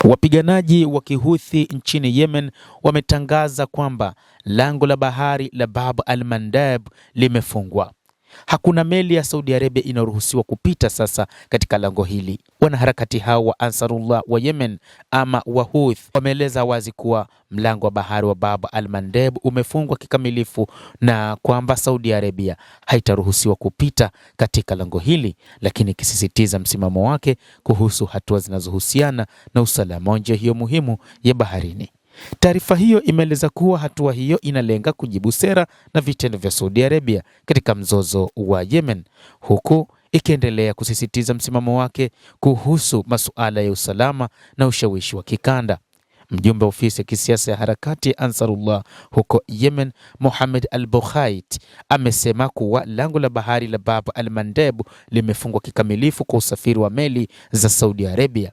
Wapiganaji wa Kihuthi nchini Yemen wametangaza kwamba lango la bahari la Bab al-Mandeb limefungwa. Hakuna meli ya Saudi Arabia inaruhusiwa kupita sasa katika lango hili. Wanaharakati hao wa Ansarullah wa Yemen ama Wahuth wameeleza wazi kuwa mlango wa bahari wa Bab al-Mandeb umefungwa kikamilifu na kwamba Saudi Arabia haitaruhusiwa kupita katika lango hili, lakini ikisisitiza msimamo wake kuhusu hatua zinazohusiana na usalama wa njia hiyo muhimu ya baharini. Taarifa hiyo imeeleza kuwa hatua hiyo inalenga kujibu sera na vitendo vya Saudi Arabia katika mzozo wa Yemen, huku ikiendelea kusisitiza msimamo wake kuhusu masuala ya usalama na ushawishi wa kikanda. Mjumbe wa ofisi ya kisiasa ya harakati ya Ansarullah huko Yemen, Mohamed al-Bukhait, amesema kuwa lango la bahari la Bab al-Mandeb limefungwa kikamilifu kwa usafiri wa meli za Saudi Arabia.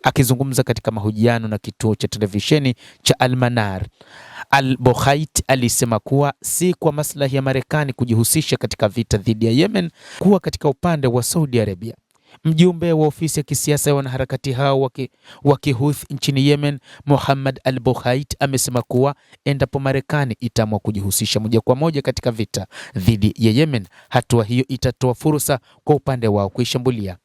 Akizungumza katika mahojiano na kituo cha televisheni cha Al-Manar, al-Bukhait alisema kuwa si kwa maslahi ya Marekani kujihusisha katika vita dhidi ya Yemen kuwa katika upande wa Saudi Arabia. Mjumbe wa ofisi ya kisiasa ya wanaharakati hao wa Kihuth nchini Yemen, Mohamed al-Bukhait, amesema kuwa endapo Marekani itaamua kujihusisha moja kwa moja katika vita dhidi ya Yemen, hatua hiyo itatoa fursa kwa upande wao kuishambulia.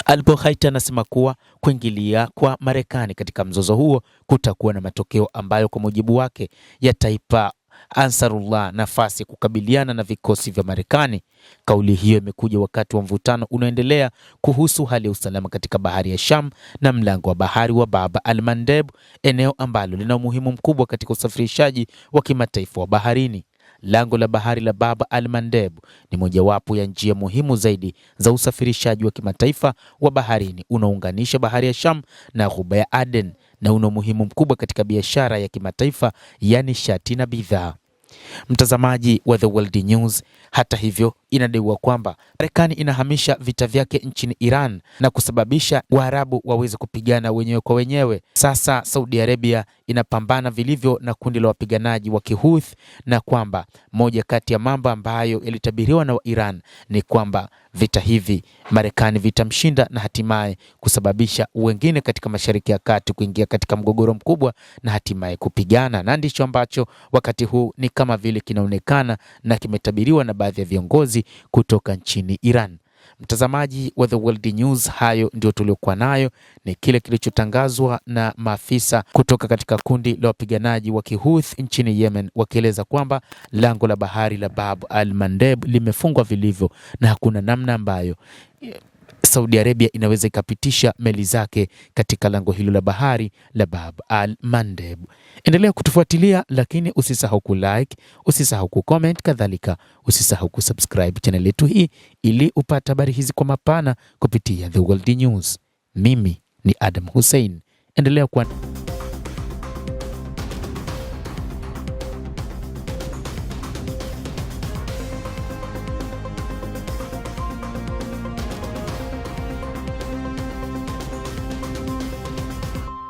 Al-Bukhait anasema kuwa kuingilia kwa Marekani katika mzozo huo kutakuwa na matokeo ambayo kwa mujibu wake yataipa Ansarullah nafasi kukabiliana na vikosi vya Marekani. Kauli hiyo imekuja wakati wa mvutano unaoendelea kuhusu hali ya usalama katika bahari ya Sham na mlango wa bahari wa Bab al-Mandeb, eneo ambalo lina umuhimu mkubwa katika usafirishaji wa kimataifa wa baharini. Lango la bahari la Bab al-Mandeb ni mojawapo ya njia muhimu zaidi za usafirishaji wa kimataifa wa baharini unaounganisha bahari ya Sham na Ghuba ya Aden, na una umuhimu mkubwa katika biashara ya kimataifa ya nishati na bidhaa. Mtazamaji wa The World News, hata hivyo inadaiwa kwamba Marekani inahamisha vita vyake nchini Iran na kusababisha Waarabu waweze kupigana wenyewe kwa wenyewe. Sasa Saudi Arabia inapambana vilivyo na kundi la wapiganaji wa Kihuth, na kwamba moja kati ya mambo ambayo yalitabiriwa na Iran ni kwamba vita hivi Marekani vitamshinda na hatimaye kusababisha wengine katika Mashariki ya Kati kuingia katika mgogoro mkubwa na hatimaye kupigana, na ndicho ambacho wakati huu ni kama vile kinaonekana na kimetabiriwa na baadhi ya viongozi kutoka nchini Iran. Mtazamaji wa The World News, hayo ndio tuliokuwa nayo, ni kile kilichotangazwa na maafisa kutoka katika kundi la wapiganaji wa Kihuth nchini Yemen, wakieleza kwamba lango la bahari la Bab al-Mandeb limefungwa vilivyo na hakuna namna ambayo Saudi Arabia inaweza ikapitisha meli zake katika lango hilo la bahari la Bab al-Mandeb. Endelea kutufuatilia, lakini usisahau kulike, usisahau kucomment, kadhalika usisahau kusubscribe channel yetu hii ili upate habari hizi kwa mapana kupitia The World News. Mimi ni Adam Hussein. Endelea kwa